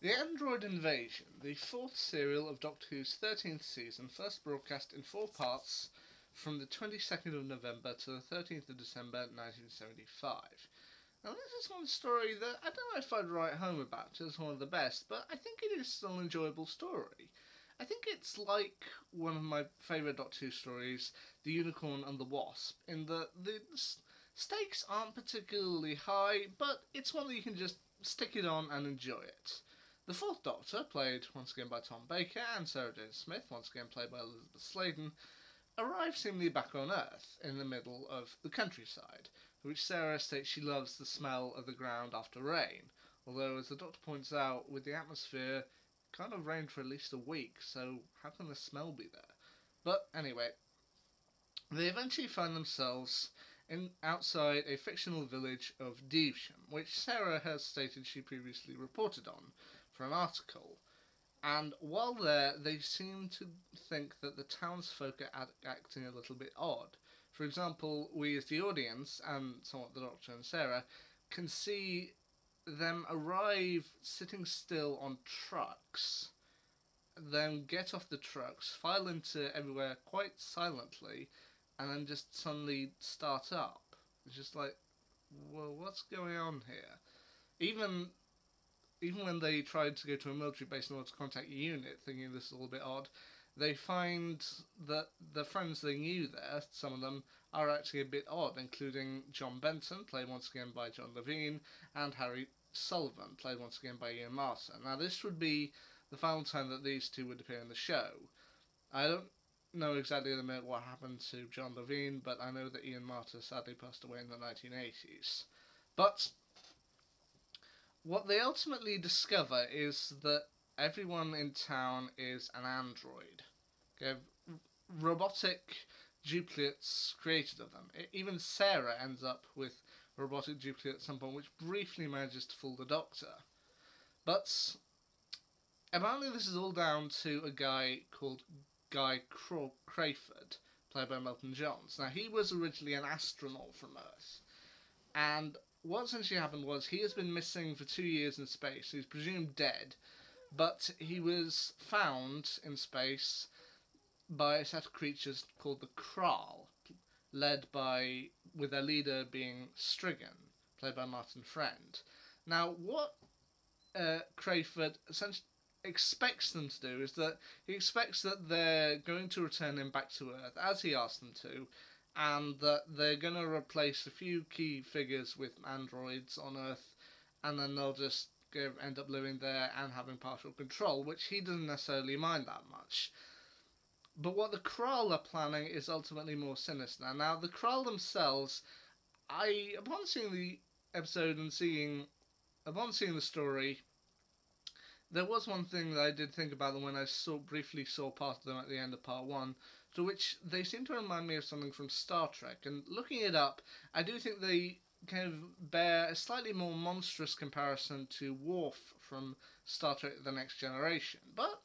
The Android Invasion, the fourth serial of Doctor Who's 13th season, first broadcast in 4 parts from the 22nd of November to the 13th of December 1975. Now, this is one story that I don't know if I'd write home about as one of the best, but I think it is still an enjoyable story. I think it's like one of my favourite Doctor Who stories, The Unicorn and the Wasp, in that the stakes aren't particularly high, but it's one that you can just stick it on and enjoy it. The Fourth Doctor, played once again by Tom Baker, and Sarah Jane Smith, once again played by Elizabeth Sladen, arrive seemingly back on Earth, in the middle of the countryside, for which Sarah states she loves the smell of the ground after rain, although, as the Doctor points out, with the atmosphere, it kind of rained for at least a week, so how can the smell be there? But anyway, they eventually find themselves outside a fictional village of Devesham, which Sarah has stated she previously reported on for an article. And while there, they seem to think that the townsfolk are acting a little bit odd. For example, we as the audience, and somewhat the Doctor and Sarah, can see them arrive sitting still on trucks, then get off the trucks, file into everywhere quite silently, and then just suddenly start up. It's just like, well, what's going on here? Even when they tried to go to a military base in order to contact a unit, thinking this is a little bit odd, they find that the friends they knew there, some of them, are actually a bit odd, including John Benson, played once again by John Levine, and Harry Sullivan, played once again by Ian Marter. Now, this would be the final time that these two would appear in the show. I don't know exactly at the minute what happened to John Levine, but I know that Ian Marter sadly passed away in the 1980s. But what they ultimately discover is that everyone in town is an android. Okay, robotic duplicates created of them. Even Sarah ends up with a robotic duplicate at some point, which briefly manages to fool the Doctor. But apparently this is all down to a guy called Guy Crayford, played by Milton Johns. Now, he was originally an astronaut from Earth, and what essentially happened was he has been missing for 2 years in space. He's presumed dead, but he was found in space by a set of creatures called the Kral, with their leader being Strigan, played by Martin Friend. Now, what Crayford essentially expects them to do is that he expects that they're going to return him back to Earth, as he asked them to, and that they're going to replace a few key figures with androids on Earth, and then they'll just end up living there and having partial control, which he doesn't necessarily mind that much. But what the Kral are planning is ultimately more sinister. Now, the Kral themselves, upon seeing the episode and upon seeing the story, there was one thing that I did think about them when I briefly saw part of them at the end of part 1, to which they seem to remind me of something from Star Trek. And looking it up, I do think they kind of bear a slightly more monstrous comparison to Worf from Star Trek The Next Generation. But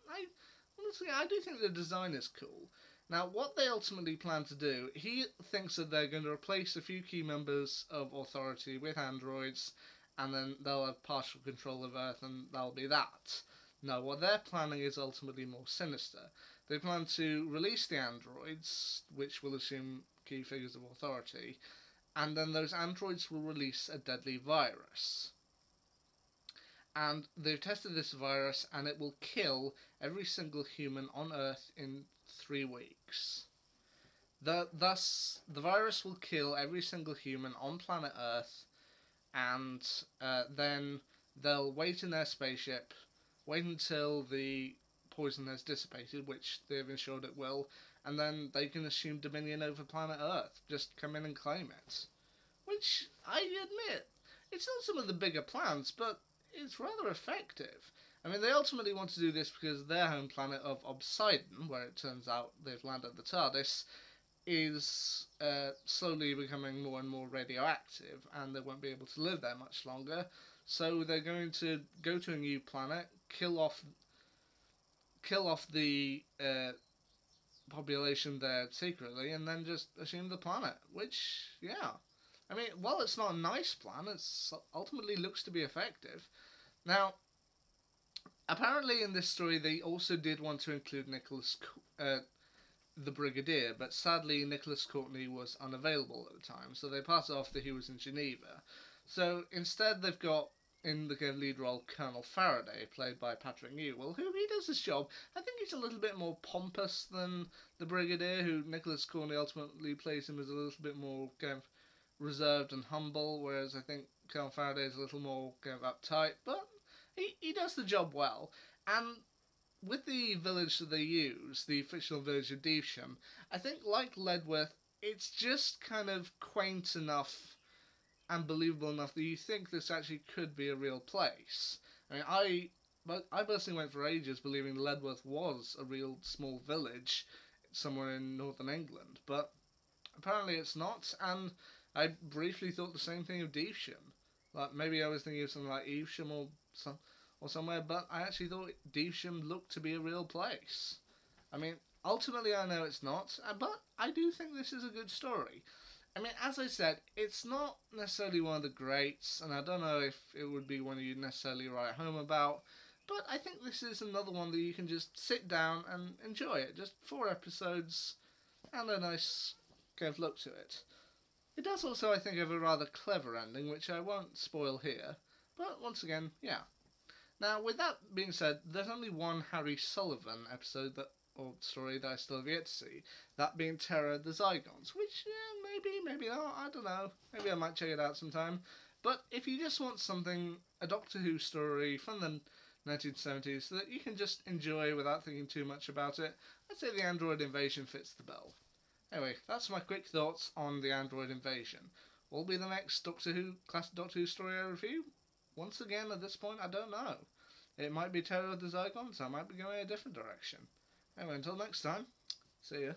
honestly, I do think the design is cool. Now, what they ultimately plan to do, he thinks that they're going to replace a few key members of Authority with androids, and then they'll have partial control of Earth, and that'll be that. No, what they're planning is ultimately more sinister. They plan to release the androids, which will assume key figures of Authority, and then those androids will release a deadly virus. And they've tested this virus, and it will kill every single human on Earth in 3 weeks. Thus, the virus will kill every single human on planet Earth, and then they'll wait in their spaceship, wait until the poison has dissipated, which they've ensured it will, and then they can assume dominion over planet Earth. Just come in and claim it. Which, I admit, it's not some of the bigger plans, but it's rather effective. I mean, they ultimately want to do this because their home planet of Obsidon, where it turns out they've landed the TARDIS, is slowly becoming more and more radioactive, and they won't be able to live there much longer. So they're going to go to a new planet, kill off the population there secretly, and then just assume the planet. Which, yeah, I mean, while it's not a nice plan, it ultimately looks to be effective. Now, Apparently, in this story, they also did want to include the Brigadier, but sadly, Nicholas Courtney was unavailable at the time, so they passed it off that he was in Geneva. So instead, they've got in the lead role Colonel Faraday, played by Patrick Newell, who he does his job. I think he's a little bit more pompous than the Brigadier, who Nicholas Courtney ultimately plays him as a little bit more kind of reserved and humble, whereas I think Colonel Faraday is a little more kind of uptight, but he does the job well. And with the village that they use, the fictional village of Devesham, I think, like Ledworth, it's just kind of quaint enough and believable enough that you think this actually could be a real place. I mean, I personally went for ages believing Ledworth was a real small village somewhere in northern England, but apparently it's not, and I briefly thought the same thing of Devesham. Like, maybe I was thinking of something like Evesham or somewhere, but I actually thought Devesham looked to be a real place. I mean, ultimately I know it's not, but I do think this is a good story. I mean, as I said, it's not necessarily one of the greats, and I don't know if it would be one you'd necessarily write home about, but I think this is another one that you can just sit down and enjoy it. Just 4 episodes and a nice kind of look to it. It does also, I think, have a rather clever ending, which I won't spoil here, but once again, yeah. Now, with that being said, there's only one Harry Sullivan episode or story that I still have yet to see, that being Terror of the Zygons, which, maybe not, I don't know, maybe I might check it out sometime, but if you just want something, a Doctor Who story from the 1970s that you can just enjoy without thinking too much about it, I'd say The Android Invasion fits the bill. Anyway, that's my quick thoughts on The Android Invasion. What will be the next classic Doctor Who story I review? Once again, at this point, I don't know. It might be Terror of the Zygons, I might be going a different direction. Anyway, until next time, see ya.